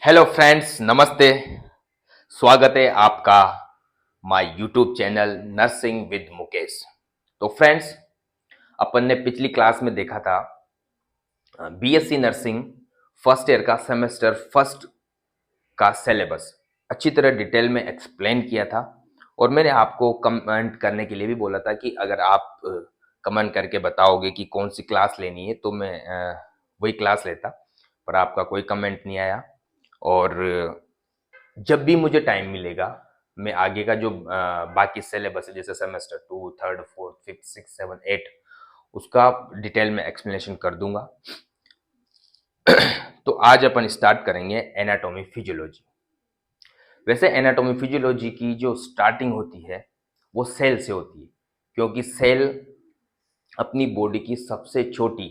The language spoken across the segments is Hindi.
हेलो फ्रेंड्स, नमस्ते। स्वागत है आपका my YouTube channel nursing with Mukesh. तो फ्रेंड्स, अपन ने पिछली क्लास में देखा था बीएससी नर्सिंग फर्स्ट ईयर का सेमेस्टर फर्स्ट का सिलेबस अच्छी तरह डिटेल में एक्सप्लेन किया था। और मैंने आपको कमेंट करने के लिए भी बोला था कि अगर आप कमेंट करके बताओगे कि कौन सी क्लास लेनी है तो मैं वही क्लास लेता, पर आपका कोई कमेंट नहीं आया। और जब भी मुझे टाइम मिलेगा मैं आगे का जो बाकी सिलेबस है, जैसे semester two, third, fourth, fifth, six, seven, eight, उसका डिटेल में एक्सप्लेनेशन कर दूंगा। तो आज अपन स्टार्ट करेंगे एनाटॉमी फिजियोलॉजी। वैसे एनाटॉमी फिजियोलॉजी की जो स्टार्टिंग होती है वो सेल से होती है, क्योंकि सेल अपनी बॉडी की सबसे छोटी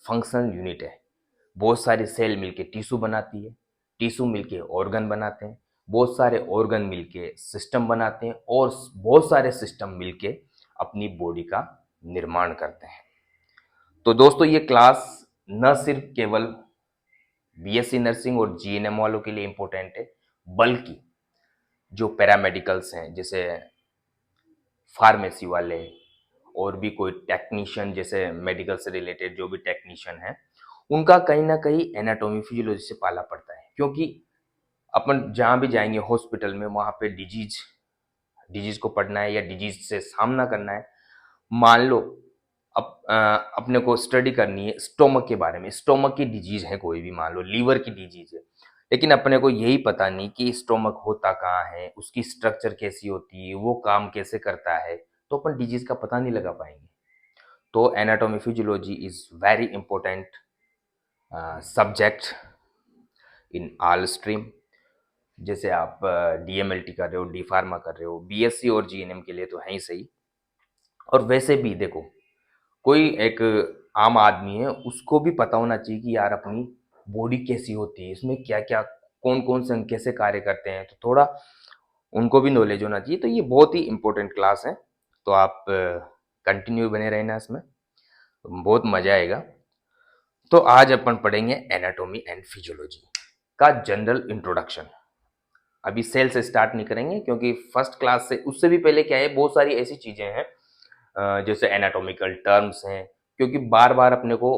फंक्शनल यूनिट है। बहुत सारे सेल मिलके टिश्यू बनाती है, टिश्यू मिलके ऑर्गन बनाते हैं, बहुत सारे ऑर्गन मिलके सिस्टम बनाते हैं, और बहुत सारे सिस्टम मिलके अपनी बॉडी का निर्माण करते हैं। तो दोस्तों, ये क्लास न सिर्फ केवल बीएससी नर्सिंग और जीएनएम वालों के लिए इंपॉर्टेंट है, बल्कि जो पैरामेडिकल्स हैं, जैसे फार्मेसी वाले, और भी कोई टेक्नीशियन, जैसे मेडिकल से रिलेटेड जो भी टेक्नीशियन है, उनका कहीं ना कहीं एनाटॉमी फिजियोलॉजी से पाला पड़ता है। क्योंकि अपन जहाँ भी जाएंगे हॉस्पिटल में, वहाँ पे डिजीज डिजीज को पढ़ना है या डिजीज से सामना करना है। मान लो अपने को स्टडी करनी है स्टोमक के बारे में, स्टोमक की डिजीज है कोई भी, मान लो लीवर की डिजीज है, लेकिन अपने को यही पता नहीं कि स्टोमक होता कहाँ है, उसकी स्ट्रक्चर कैसी होती है, वो काम कैसे करता है, तो अपन डिजीज का पता नहीं लगा पाएंगे। तो anatomy physiology is very important subject in all stream. जैसे आप डीएमएलटी कर रहे हो, डी फार्मा कर रहे हो, बीएससी और जीएनएम के लिए तो है ही सही। और वैसे भी देखो, कोई एक आम आदमी है, उसको भी पता होना चाहिए कि यार अपनी बॉडी कैसी होती है, इसमें क्या क्या, कौन कौन से अंग कैसे कार्य करते हैं, तो थोड़ा उनको भी नॉलेज होना चाहिए। तो ये बहुत ही इंपॉर्टेंट क्लास है, तो आप कंटिन्यू बने रहना इसमें, बहुत मजा आएगा। तो आज अपन पढ़ेंगे एनाटॉमी एंड फिजियोलॉजी का जनरल इंट्रोडक्शन। अभी सेल से स्टार्ट नहीं करेंगे, क्योंकि फर्स्ट क्लास से, उससे भी पहले क्या है, बहुत सारी ऐसी चीजें हैं जैसे एनाटॉमिकल टर्म्स हैं, क्योंकि बार बार अपने को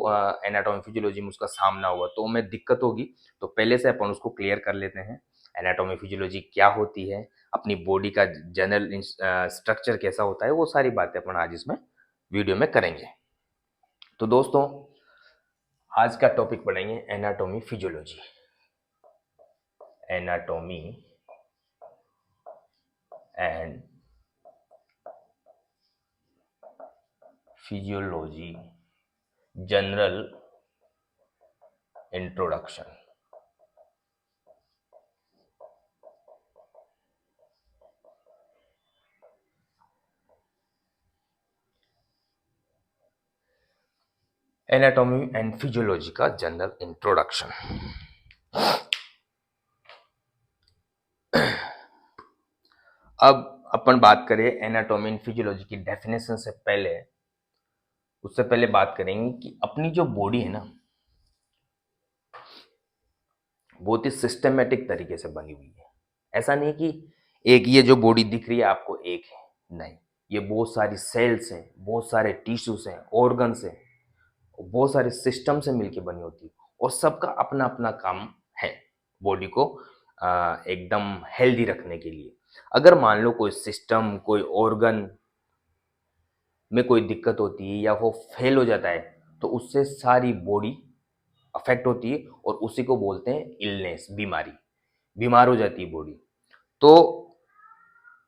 एनाटॉमी फिजियोलॉजी में उसका सामना हुआ तो हमें दिक्कत होगी। तो पहले से अपन उसको क्लियर कर लेते हैं। एनाटॉमी फिजियोलॉजी क्या होती है, अपनी बॉडी का जनरल स्ट्रक्चर कैसा होता है, वो सारी बातें अपन आज इसमें वीडियो में करेंगे। तो दोस्तों, आज का टॉपिक पढ़ेंगे anatomy physiology. Anatomy and physiology general introduction. Anatomy and physiology का जनरल इंट्रोडक्शन। अब अपन बात करें एनाटॉमी एंड फिजियोलॉजी की डेफिनेशन से पहले, उससे पहले बात करेंगे कि अपनी जो बॉडी है ना, बहुत ही सिस्टमेटिक तरीके से बनी हुई है। ऐसा नहीं कि एक ये जो बॉडी दिख रही है आपको एक है, नहीं, ये बहुत सारी सेल्स हैं, बहुत सारे टिश्यूज हैं, ऑर्गन्स हैं, बहुत सारे सिस्टम से मिलके बनी होती है, और सबका अपना अपना काम है बॉडी को एकदम हेल्दी रखने के लिए। अगर मान लो कोई सिस्टम, कोई ऑर्गन में कोई दिक्कत होती है या वो फेल हो जाता है, तो उससे सारी बॉडी अफेक्ट होती है, और उसी को बोलते हैं इलनेस, बीमारी, बीमार हो जाती है बॉडी। तो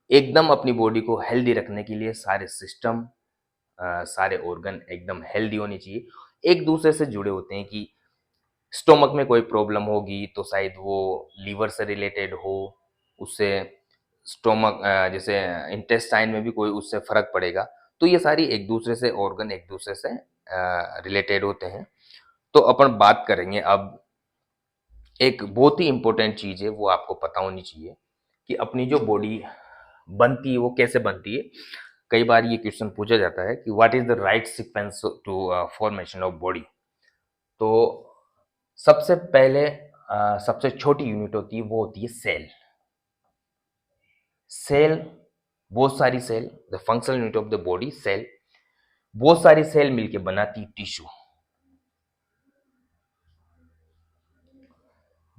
एकदम अपनी बॉडी को हेल्दी रखने के लिए सारे सिस्टम, सारे ऑर्गन एकदम हेल्दी होनी चाहिए, एक दूसरे से जुड़े होते हैं। कि स्टोमक में कोई प्रॉब्लम होगी तो शायद वो लीवर से रिलेटेड हो, उससे स्टोमक जैसे इंटेस्टाइन में भी कोई उससे फर्क पड़ेगा। तो ये सारी एक दूसरे से ऑर्गन एक दूसरे से रिलेटेड होते हैं। तो अपन बात करेंगे अब, एक बहुत ही इंपॉर्टेंट चीज है वो आपको पता होनी चाहिए कि अपनी जो बॉडी बनती है वो कैसे बनती है। कई बार ये क्वेश्चन पूछा जाता है कि what is the right sequence to formation of body. तो सबसे पहले सबसे छोटी यूनिट होती है वो होती है सेल। सेल, बहुत सारी cell, the functional unit of the body cell, बहुत सारी सेल मिलके बनाती टिश्यू।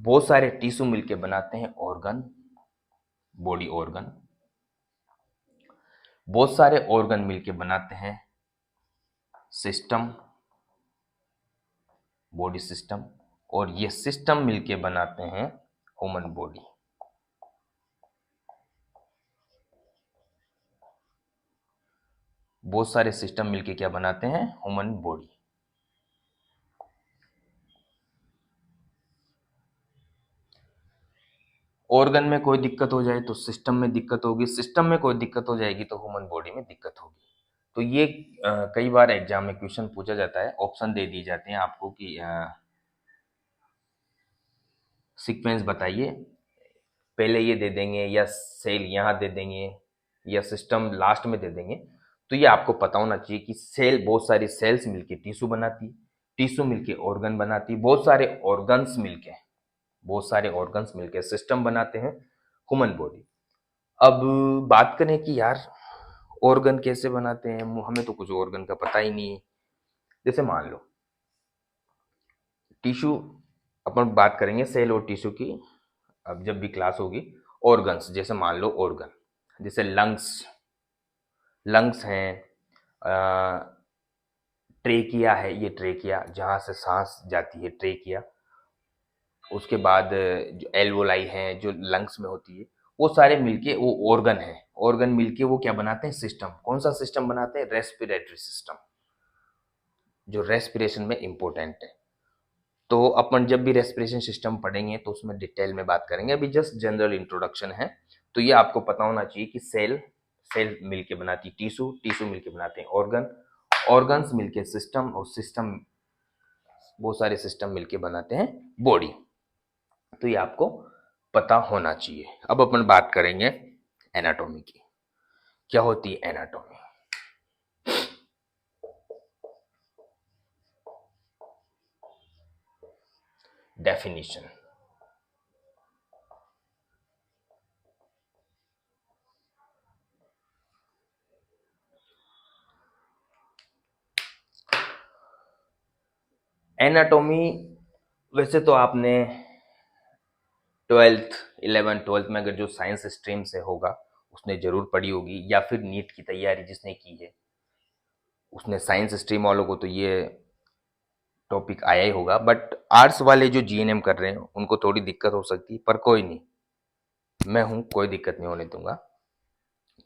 बहुत सारे टिश्यू मिलके बनाते हैं ऑर्गन, बॉडी ऑर्गन। बहुत सारे ऑर्गन मिलके बनाते हैं सिस्टम, बॉडी सिस्टम। और ये सिस्टम मिलके बनाते हैं ह्यूमन बॉडी। बहुत सारे सिस्टम मिलके क्या बनाते हैं? Human body. ऑर्गन में कोई दिक्कत हो जाए तो सिस्टम में दिक्कत होगी, सिस्टम में कोई दिक्कत हो जाएगी तो ह्यूमन बॉडी में दिक्कत होगी। तो ये कई बार एग्जाम में क्वेश्चन पूछा जाता है, ऑप्शन दे दिए जाते हैं आपको कि सीक्वेंस बताइए, पहले ये दे देंगे या सेल यहाँ दे देंगे या सिस्टम लास्ट में दे देंगे। तो ये आपको पता होना चाहिए कि सेल, बहुत सारी सेल्स मिलके टिश्यू बनाती, टिश्यू मिलके ऑर्गन बनाती, बहुत सारे ऑर्गन्स मिलके सिस्टम बनाते हैं ह्यूमन बॉडी। अब बात करें कि यार ऑर्गन कैसे बनाते हैं, हमें तो कुछ ऑर्गन का पता ही नहीं है। जैसे मान लो टिश्यू, अपन बात करेंगे सेल और टिश्यू की अब जब भी क्लास होगी। ऑर्गन्स, जैसे मान लो ऑर्गन, जैसे लंग्स, लंग्स हैं, ट्रेकिया है, ये ट्रेकिया जहाँ से सांस जाती है, ट्रेकिया। उसके बाद जो एल्वोलाई हैं जो लंग्स में होती है, वो सारे मिलके वो ऑर्गन है। ऑर्गन मिलके वो क्या बनाते हैं? सिस्टम। कौन सा सिस्टम बनाते हैं? रेस्पिरेटरी सिस्टम, जो रेस्पिरेशन में इंपॉर्टेंट है। तो अपन जब भी रेस्पिरेशन सिस्टम पढ़ेंगे तो उसमें डिटेल में बात करेंगे, अभी जस्ट जनरल इंट्रोडक्शन है। तो ये आपको पता होना चाहिए कि सेल, सेल मिलके बनाती टिश्यू, टिश्यू मिलके बनाते हैं ऑर्गन, ऑर्गन्स मिलके सिस्टम, और सिस्टम, बहुत सारे सिस्टम मिलके बनाते हैं बॉडी। तो ये आपको पता होना चाहिए। अब अपन बात करेंगे एनाटॉमी की। क्या होती है एनाटॉमी? डेफिनेशन। एनाटॉमी वैसे तो आपने 12th 11 12th में अगर जो साइंस स्ट्रीम से होगा उसने जरूर पढ़ी होगी, या फिर नीट की तैयारी जिसने की है उसने, साइंस स्ट्रीम वालों को तो ये टॉपिक आया ही होगा। बट आर्ट्स वाले जो जीएनएम कर रहे हैं उनको थोड़ी दिक्कत हो सकती है, पर कोई नहीं, मैं हूं, कोई दिक्कत नहीं होने दूंगा।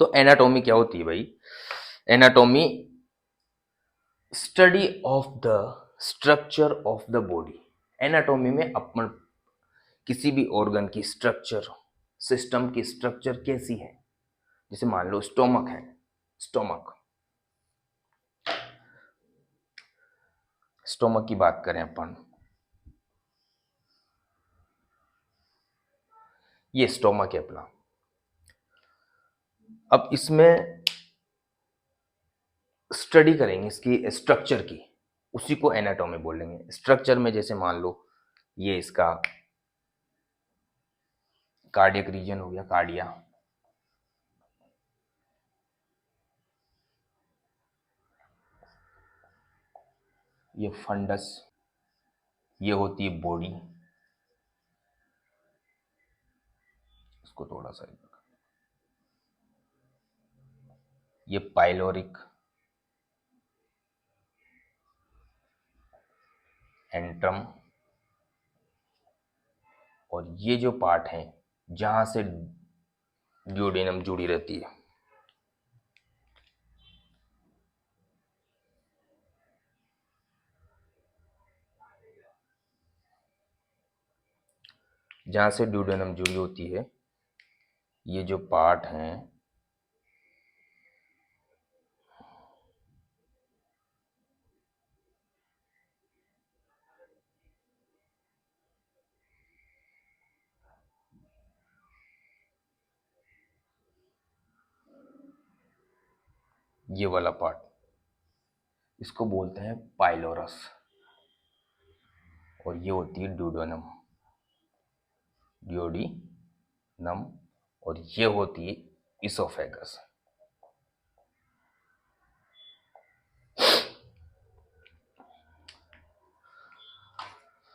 तो एनाटॉमी क्या होती है भाई? Anatomy study of the structure of the body. Anatomy में अपन किसी भी ऑर्गन की स्ट्रक्चर, सिस्टम की स्ट्रक्चर कैसी है, जैसे मान लो स्टोमक है, स्टोमक, स्टोमक की बात करें अपन, ये स्टोमक है अपना। अब इसमें स्टडी करेंगे इसकी स्ट्रक्चर की, उसी को एनाटॉमी बोलेंगे। स्ट्रक्चर में जैसे मान लो ये इसका कार्डियक रीजन हो गया, कार्डिया, ये फंडस, ये होती है बॉडी, इसको थोड़ा सा, ये पाइलोरिक, एंट्रम, और ये जो पार्ट है जहां से ड्यूडेनम जुड़ी रहती है, जहां से ड्यूडेनम जुड़ी होती है, ये जो पार्ट है ये वाला पार्ट, इसको बोलते हैं पाइलोरस, और ये होती है ड्यूडेनम। ड्यूओडेनम, और ये होती है इसोफेगस।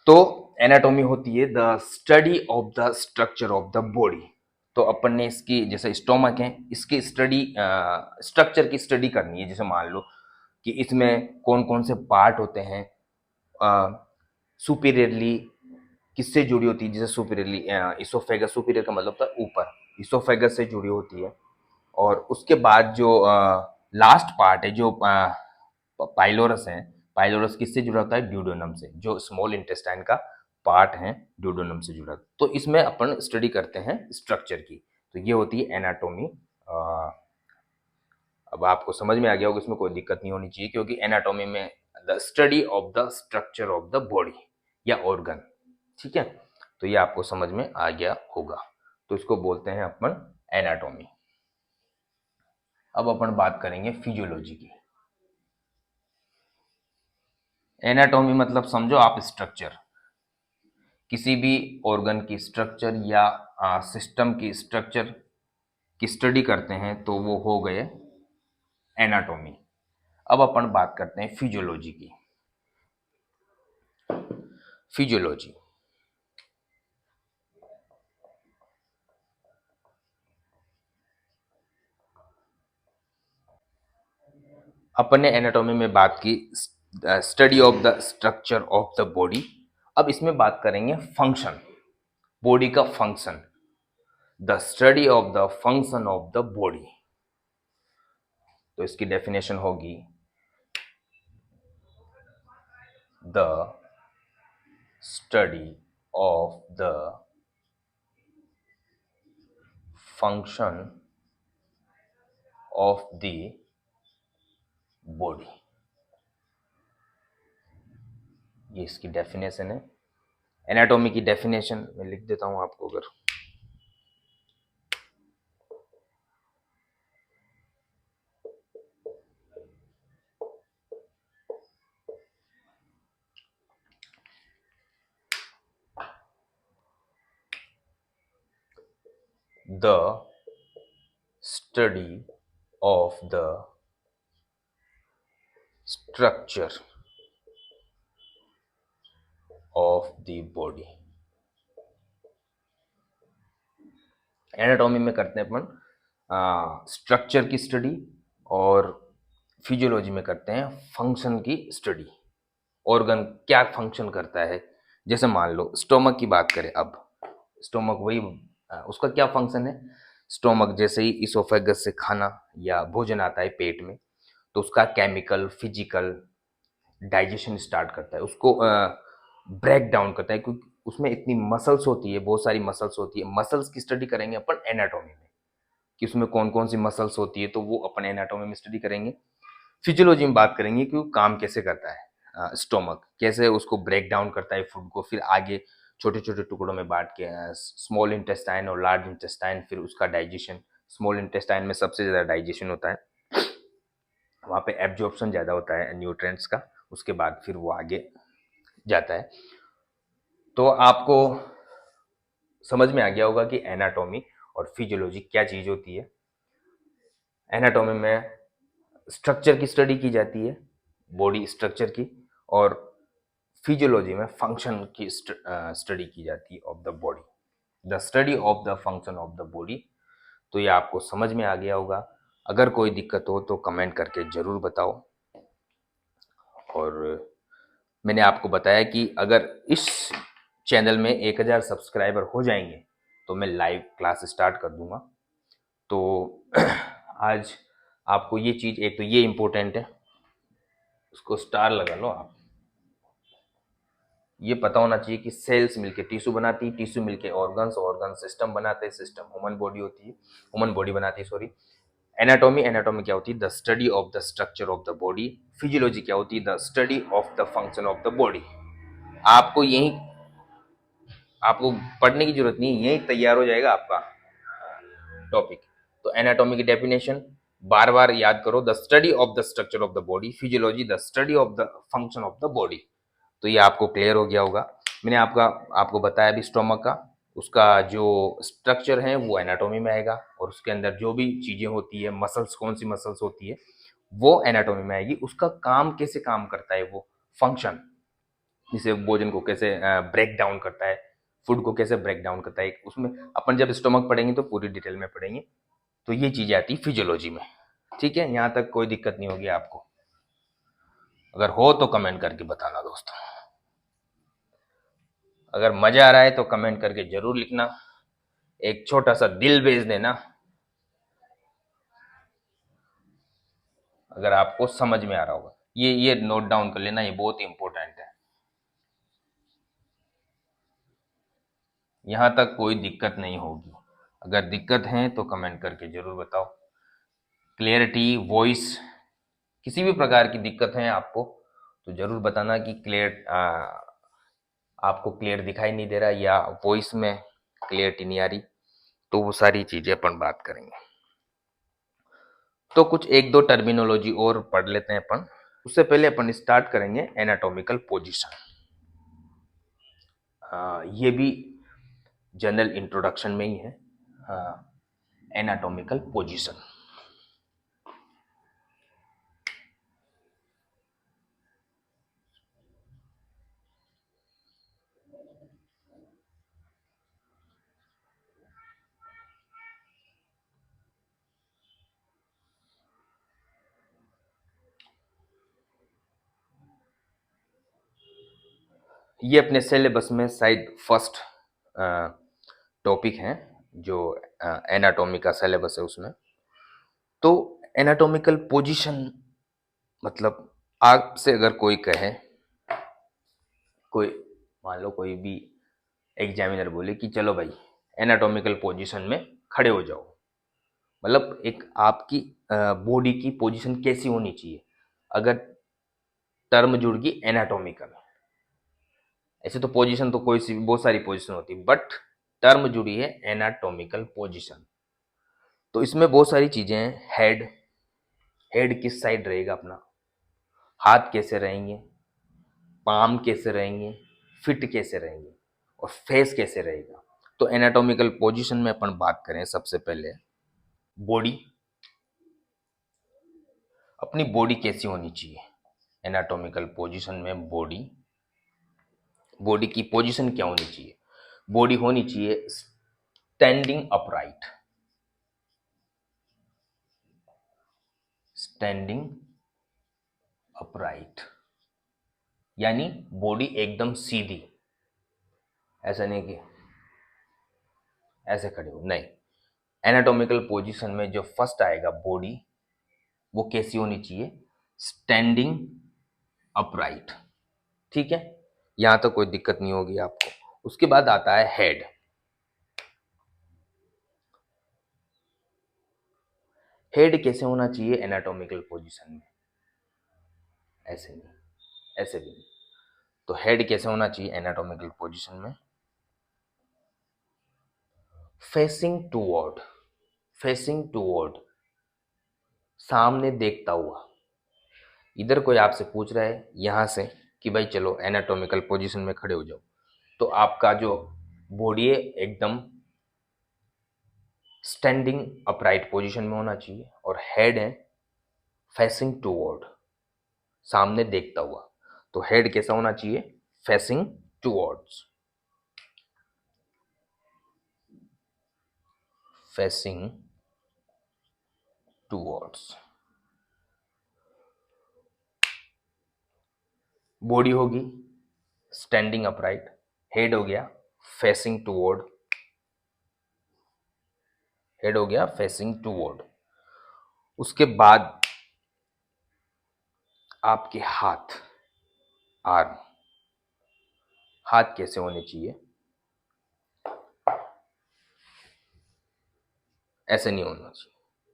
तो एनाटॉमी होती है the study of the structure of the body. तो अपन ने इसकी, जैसे स्टोमक है, इसकी स्टडी, स्ट्रक्चर की स्टडी करनी है। जैसे मान लो कि इसमें कौन कौन से पार्ट होते हैं, सुपीरियरली किससे जुड़ी होती है। जैसे सुपीरियरली, इसोफेगस, सुपीरियर का मतलब था ऊपर, इसोफेगस से जुड़ी होती है। और उसके बाद जो लास्ट पार्ट है, जो पाइलोरस है, पाइलोरस किससे जुड़ा होता है, ड्यूडेनम से, जो स्मॉल इंटेस्टाइन का पार्ट है, ड्यूडेनम से जुड़ा। तो इसमें अपन स्टडी करते हैं स्ट्रक्चर की। तो ये होती है एनाटॉमी। अब आपको समझ में आ गया होगा, इसमें कोई दिक्कत नहीं होनी चाहिए, क्योंकि एनाटॉमी में the study of the structure of the body या ऑर्गन, ठीक है। तो ये आपको समझ में आ गया होगा। तो इसको बोलते हैं अपन एनाटॉमी। अब अपन बात करेंगे फिजियोलॉजी की। एनाटॉमी मतलब समझो आप स्ट्रक्चर, किसी भी ऑर्गन की स्ट्रक्चर या सिस्टम की स्ट्रक्चर की स्टडी करते हैं, तो वो हो गए एनाटॉमी। अब अपन बात करते हैं फिजियोलॉजी की। फिजियोलॉजी अपन ने एनाटॉमी में बात की study of the structure of the body. अब इसमें बात करेंगे फंक्शन, बॉडी का function, the study of the function of the body. तो इसकी डेफिनेशन होगी the study of the function of the body. ये इसकी डेफिनेशन है। एनाटॉमी की डेफिनेशन मैं लिख देता हूं आपको, अगर the study of the structure of the body. Anatomy में करते हैं अपन स्ट्रक्चर की स्टडी, और फिजियोलॉजी में करते हैं फंक्शन की स्टडी, ऑर्गन क्या फंक्शन करता है। जैसे मान लो स्टोमक की बात करें, अब स्टोमक वही, उसका क्या फंक्शन है। स्टोमक जैसे ही इसोफेगस से खाना या भोजन आता है पेट में, तो उसका केमिकल फिजिकल डाइजेशन स्टार्ट करता है, उसको ब्रेक डाउन करता है, क्योंकि उसमें इतनी मसल्स होती है, बहुत सारी मसल्स होती है। मसल्स की स्टडी करेंगे अपन एनाटॉमी में, कि उसमें कौन कौन सी मसल्स होती है, तो वो अपन एनाटॉमी में स्टडी करेंगे। फिजियोलॉजी में बात करेंगे कि वो काम कैसे करता है, स्टोमक कैसे उसको ब्रेक डाउन करता है फूड को, फिर आगे छोटे छोटे टुकड़ों में बांट के स्मॉल इंटेस्टाइन और लार्ज इंटेस्टाइन, फिर उसका डाइजेशन। स्मॉल इंटेस्टाइन में सबसे ज़्यादा डाइजेशन होता है, वहाँ पे एब्जॉर्प्शन ज़्यादा होता है न्यूट्रिएंट्स का, उसके बाद फिर वो आगे जाता है। तो आपको समझ में आ गया होगा कि एनाटॉमी और फिजियोलॉजी क्या चीज़ होती है। एनाटॉमी में स्ट्रक्चर की स्टडी की जाती है, बॉडी स्ट्रक्चर की, और फिजियोलॉजी में फंक्शन की स्टडी की जाती है of the body, the study of the function of the body. तो ये आपको समझ में आ गया होगा। अगर कोई दिक्कत हो तो कमेंट करके ज़रूर बताओ। और मैंने आपको बताया कि अगर इस चैनल में 1000 सब्सक्राइबर हो जाएंगे तो मैं लाइव क्लास स्टार्ट कर दूंगा। तो आज आपको ये चीज़, एक तो ये इम्पोर्टेंट है, उसको स्टार लगा लो आप। ये पता होना चाहिए कि सेल्स मिलके टिश्यू बनाती है, टिश्यू मिलके ऑर्गन्स, ऑर्गन सिस्टम बनाते हैं, सिस्टम ह्यूमन बॉडी होती है, ह्यूमन बॉडी बनाती है, सॉरी। एनाटॉमी, एनाटॉमी क्या होती है, the study of the structure of the body. Physiology क्या होती है, the study of the function of the body. आपको यही, आपको पढ़ने की जरूरत नहीं है, यही तैयार हो जाएगा आपका टॉपिक। तो एनाटॉमी की डेफिनेशन बार बार याद करो, the study of the structure of the body. Physiology the study of the function of the body. तो ये आपको क्लियर हो गया होगा। मैंने आपको बताया भी स्टोमक का, उसका जो स्ट्रक्चर है वो एनाटॉमी में आएगा, और उसके अंदर जो भी चीज़ें होती है, मसल्स, कौन सी मसल्स होती है, वो एनाटॉमी में आएगी। उसका काम कैसे काम करता है, वो फंक्शन, जैसे भोजन को कैसे ब्रेक डाउन करता है, फूड को कैसे ब्रेक डाउन करता है, उसमें अपन जब स्टोमक पढ़ेंगे तो पूरी डिटेल में पढ़ेंगे। तो ये चीज़ें आती है फिजियोलॉजी में। ठीक है, यहाँ तक कोई दिक्कत नहीं होगी आपको। अगर हो तो कमेंट करके बताना दोस्तों। अगर मजा आ रहा है तो कमेंट करके जरूर लिखना, एक छोटा सा दिल भेज देना अगर आपको समझ में आ रहा होगा। ये नोट डाउन कर लेना, ये बहुत ही इंपॉर्टेंट है। यहाँ तक कोई दिक्कत नहीं होगी। अगर दिक्कत है तो कमेंट करके जरूर बताओ। क्लियरिटी, वॉइस, किसी भी प्रकार की दिक्कत है आपको तो जरूर बताना कि आपको क्लियर दिखाई नहीं दे रहा, या वॉइस में क्लियरिटी नहीं आ रही, तो वो सारी चीजें अपन बात करेंगे। तो कुछ एक दो टर्मिनोलॉजी और पढ़ लेते हैं अपन। उससे पहले अपन स्टार्ट करेंगे एनाटॉमिकल पोजीशन। ये भी जनरल इंट्रोडक्शन में ही है, एनाटॉमिकल पोजीशन। ये अपने सिलेबस में शायद फर्स्ट टॉपिक है, जो एनाटॉमी का सिलेबस है उसमें। तो एनाटॉमिकल पोजीशन मतलब, आपसे अगर कोई कहे, कोई मान लो कोई भी एग्जामिनर बोले कि चलो भाई एनाटॉमिकल पोजीशन में खड़े हो जाओ, मतलब एक आपकी बॉडी की पोजीशन कैसी होनी चाहिए, अगर टर्म जुड़ गई एनाटॉमिकल। ऐसे तो पोजीशन तो कोई सी बहुत सारी पोजीशन होती है, बट टर्म जुड़ी है एनाटॉमिकल पोजीशन। तो इसमें बहुत सारी चीजें हैं। हेड, हेड किस साइड रहेगा अपना, हाथ कैसे रहेंगे, पाम कैसे रहेंगे, फिट कैसे रहेंगे, और फेस कैसे रहेगा। तो एनाटॉमिकल पोजीशन में अपन बात करें, सबसे पहले बॉडी, अपनी बॉडी कैसी होनी चाहिए। एनाटॉमिकल पोजीशन में बॉडी, बॉडी की पोजीशन क्या होनी चाहिए। बॉडी होनी चाहिए स्टैंडिंग अपराइट, स्टैंडिंग अपराइट, यानी बॉडी एकदम सीधी, ऐसा नहीं कि ऐसे खड़े हो, नहीं। एनाटॉमिकल पोजीशन में जो फर्स्ट आएगा बॉडी, वो कैसी होनी चाहिए, स्टैंडिंग अपराइट। ठीक है, यहां तक कोई दिक्कत नहीं होगी आपको। उसके बाद आता है हेड। हेड कैसे होना चाहिए एनाटॉमिकल पोजीशन में, ऐसे नहीं, ऐसे भी नहीं। तो हेड कैसे होना चाहिए एनाटॉमिकल पोजीशन में, फेसिंग टूवर्ड, फेसिंग टूवर्ड, सामने देखता हुआ। इधर कोई आपसे पूछ रहा है यहां से कि भाई चलो एनाटॉमिकल पोजीशन में खड़े हो जाओ, तो आपका जो बॉडी है एकदम स्टैंडिंग अपराइट पोजीशन में होना चाहिए, और हेड है फेसिंग टूवर्ड, सामने देखता हुआ। तो हेड कैसा होना चाहिए, facing towards, facing towards. Body होगी स्टैंडिंग अपराइट, हेड हो गया फेसिंग टूवर्ड, हेड हो गया फेसिंग टूवर्ड। उसके बाद आपके हाथ, आर्म, हाथ कैसे होने चाहिए, ऐसे नहीं होना चाहिए,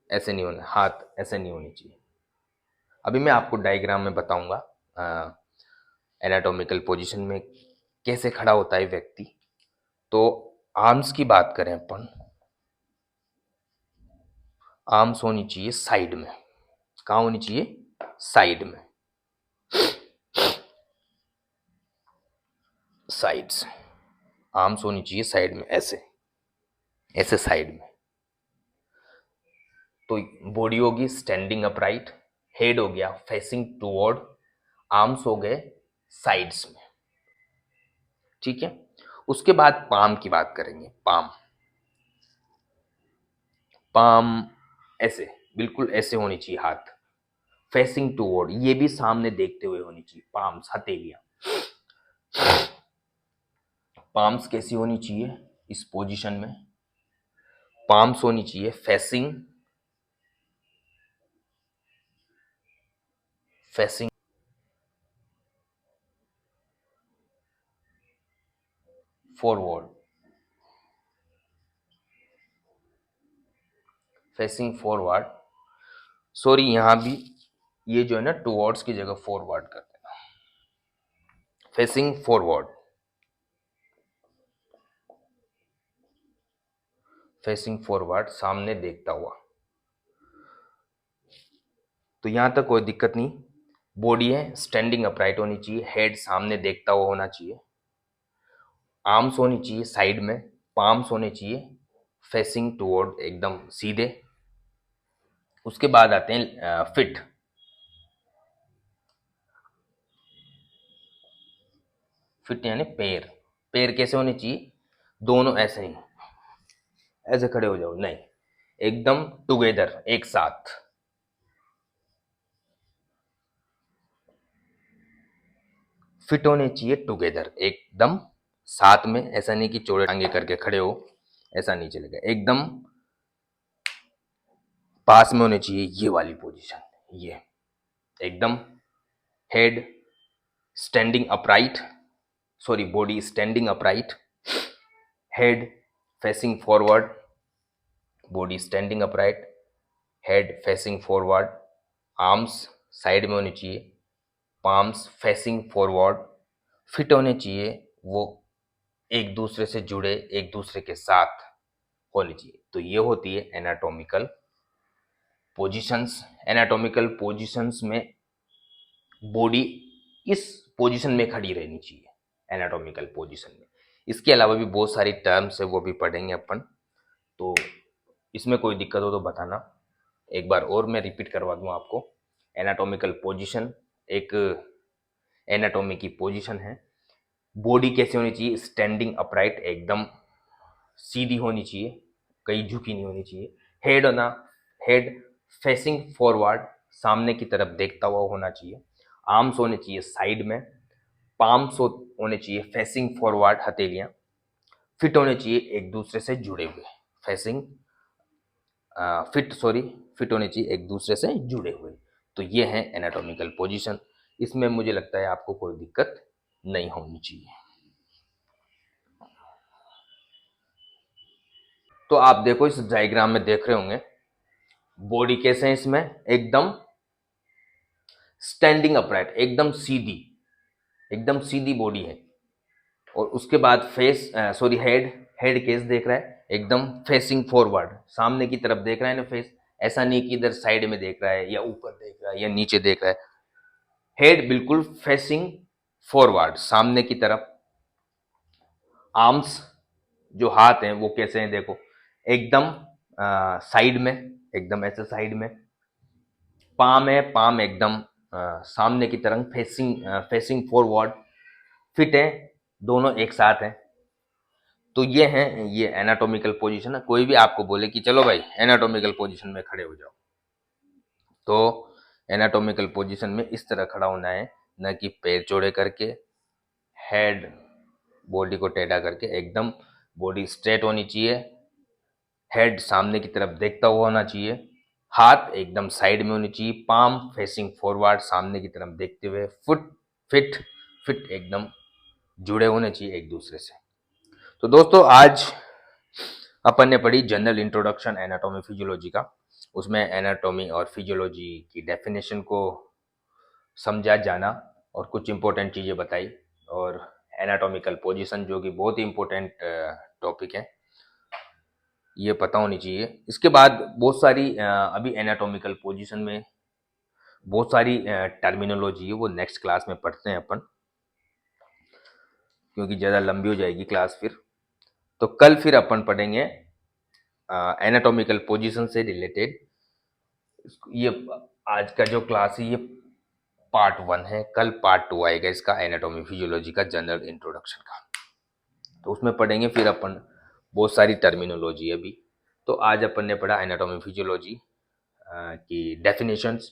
ऐसे नहीं होना, हाथ ऐसे नहीं होनी चाहिए। अभी मैं आपको डायग्राम में बताऊंगा एनाटॉमिकल पोजीशन में कैसे खड़ा होता है व्यक्ति। तो आर्म्स की बात करें अपन, आर्म्स होनी चाहिए साइड में। कहाँ होनी चाहिए, साइड में, साइड्स। आर्म्स होनी चाहिए साइड में, ऐसे ऐसे साइड में। तो बॉडी होगी स्टैंडिंग अपराइट, हेड हो गया फेसिंग टुवर्ड, आर्म्स हो गए साइड्स में, ठीक है। उसके बाद पाम की बात करेंगे। पाम, पाम ऐसे, बिल्कुल ऐसे होनी चाहिए हाथ, फेसिंग टुवर्ड, ये भी सामने देखते हुए होनी चाहिए। पाम्स, हथेलियां, पाम्स कैसी होनी चाहिए इस पोजीशन में? पाम्स होनी चाहिए facing, facing forward, facing forward. Sorry, यहां भी ये जो है ना टुवर्ड्स की जगह फॉरवर्ड कर देना, फेसिंग फॉरवर्ड, फेसिंग फॉरवर्ड, सामने देखता हुआ। तो यहां तक कोई दिक्कत नहीं। बॉडी है स्टैंडिंग अपराइट होनी चाहिए, हेड सामने देखता हुआ होना चाहिए, आर्म्स होनी चाहिए साइड में, पाम्स होने चाहिए फेसिंग टुवर्ड, एकदम सीधे। उसके बाद आते हैं फिट। फिट यानी पैर, पैर कैसे होने चाहिए? दोनों ऐसे ही, ऐसे खड़े हो जाओ, नहीं, एकदम टुगेदर, एक साथ। फिट होने चाहिए टुगेदर, एकदम साथ में। ऐसा नहीं कि चौड़े टांगे करके खड़े हो, ऐसा नहीं चलेगा। एकदम पास में होने चाहिए, ये वाली पोजीशन, ये एकदम। Head standing upright, sorry, body standing upright, head facing forward, body standing upright, head facing forward, arms side में होनी चाहिए, पाम्स फेसिंग फॉरवर्ड, फिट होने चाहिए, वो एक दूसरे से जुड़े, एक दूसरे के साथ होनी चाहिए। तो ये होती है एनाटॉमिकल पोजीशंस। एनाटॉमिकल पोजीशंस में बॉडी इस पोजीशन में खड़ी रहनी चाहिए एनाटॉमिकल पोजीशन में। इसके अलावा भी बहुत सारी टर्म्स है, वो भी पढ़ेंगे अपन। तो इसमें कोई दिक्कत हो तो बताना, एक बार और मैं रिपीट करवा दूं आपको। एनाटॉमिकल पोजीशन एक एनाटॉमी की पोजीशन है। बॉडी कैसे होनी चाहिए? स्टैंडिंग अपराइट, एकदम सीधी होनी चाहिए, कहीं झुकी नहीं होनी चाहिए। हेड होना, हेड फेसिंग फॉरवर्ड, सामने की तरफ देखता हुआ होना चाहिए। आर्म्स होने चाहिए साइड में, पाम्स होने चाहिए फेसिंग फॉरवर्ड, हथेलियां। फिट होने चाहिए एक दूसरे से जुड़े हुए, फेसिंग फिट, सॉरी, फिट होने चाहिए एक दूसरे से जुड़े हुए। तो ये है एनाटॉमिकल पोजीशन। इसमें मुझे लगता है आपको कोई दिक्कत नहीं होनी चाहिए। तो आप देखो, इस डायग्राम में देख रहे होंगे बॉडी कैसे है इसमें, एकदम स्टैंडिंग अपराइट, एकदम सीधी, एकदम सीधी बॉडी है। और उसके बाद face, sorry, head, head case देख रहा है एकदम फेसिंग फॉरवर्ड, सामने की तरफ देख रहा है ना फेस। ऐसा नहीं कि इधर साइड में देख रहा है या ऊपर देख रहा है या नीचे देख रहा है। हेड बिल्कुल फेसिंग फॉरवर्ड, सामने की तरफ। आर्म्स, जो हाथ हैं, वो कैसे हैं देखो, एकदम साइड में, एकदम ऐसे साइड में। पाम है, पाम एकदम सामने की तरफ, फेसिंग फॉरवर्ड। फिट है, दोनों एक साथ हैं। तो ये है, ये एनाटॉमिकल पोजीशन है। कोई भी आपको बोले कि चलो भाई एनाटॉमिकल पोजीशन में खड़े हो जाओ, तो एनाटॉमिकल पोजीशन में इस तरह खड़ा होना है, न कि पैर चौड़े करके, हेड, बॉडी को टेढ़ा करके। एकदम बॉडी स्ट्रेट होनी चाहिए, हेड सामने की तरफ देखता हुआ होना चाहिए, हाथ एकदम साइड में होनी चाहिए, पाम फेसिंग फॉरवर्ड, सामने की तरफ देखते हुए। फुट फिट, फिट एकदम जुड़े होने चाहिए एक दूसरे से। तो दोस्तों, आज अपन ने पढ़ी जनरल इंट्रोडक्शन एनाटॉमी फिजियोलॉजी का। उसमें एनाटॉमी और फिजियोलॉजी की डेफिनेशन को समझा, जाना, और कुछ इंपॉर्टेंट चीज़ें बताई। और एनाटॉमिकल पोजीशन, जो कि बहुत ही इंपॉर्टेंट टॉपिक है, ये पता होनी चाहिए। इसके बाद बहुत सारी अभी एनाटॉमिकल पोजीशन में बहुत सारी टर्मिनोलॉजी है, वो नेक्स्ट क्लास में पढ़ते हैं अपन। क्योंकि ज़्यादा लंबी हो जाएगी क्लास फिर। तो कल फिर अपन पढ़ेंगे एनाटॉमिकल पोजीशन से रिलेटेड। ये आज का जो क्लास है ये पार्ट 1 है, कल पार्ट 2 आएगा इसका एनाटॉमी फिजियोलॉजी का जनरल इंट्रोडक्शन का। तो उसमें पढ़ेंगे फिर अपन बहुत सारी टर्मिनोलॉजी अभी। तो आज अपन ने पढ़ा एनाटॉमी फिजियोलॉजी की डेफिनेशंस,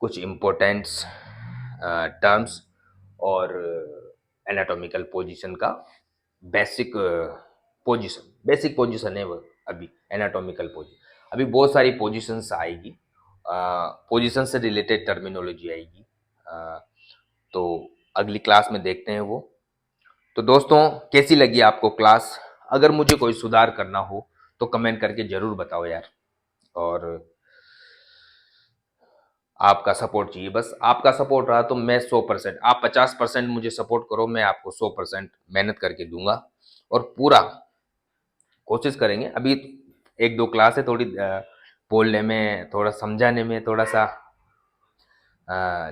कुछ इम्पोर्टेंट्स टर्म्स और एनाटॉमिकल पोजीशन का बेसिक बेसिक पोजीशन है वो अभी एनाटॉमिकल पोजीशन। अभी बहुत सारी पोजीशंस आएगी, पोजीशन से रिलेटेड टर्मिनोलॉजी आएगी। तो अगली क्लास में देखते हैं वो। तो दोस्तों कैसी लगी आपको क्लास? अगर मुझे कोई सुधार करना हो तो कमेंट करके जरूर बताओ यार। और आपका सपोर्ट चाहिए, बस आपका सपोर्ट रहा तो मैं 100%, आप 50% मुझे सपोर्ट करो, मैं आपको 100% मेहनत करके दूंगा और पूरा कोशिश करेंगे। अभी एक दो क्लास है, थोड़ी बोलने में, थोड़ा समझाने में थोड़ा सा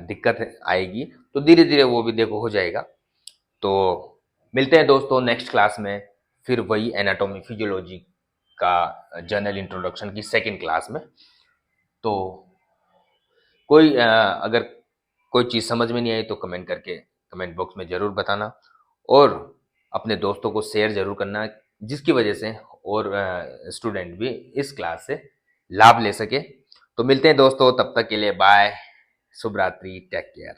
दिक्कत आएगी, तो धीरे धीरे वो भी देखो हो जाएगा। तो मिलते हैं दोस्तों नेक्स्ट क्लास में, फिर वही एनाटॉमी फिजियोलॉजी का जनरल इंट्रोडक्शन की सेकंड क्लास में। तो कोई अगर कोई चीज़ समझ में नहीं आई तो कमेंट करके कमेंट बॉक्स में ज़रूर बताना, और अपने दोस्तों को शेयर ज़रूर करना, जिसकी वजह से और स्टूडेंट भी इस क्लास से लाभ ले सके। तो मिलते हैं दोस्तों, तब तक के लिए बाय, शुभ रात्रि, टेक केयर।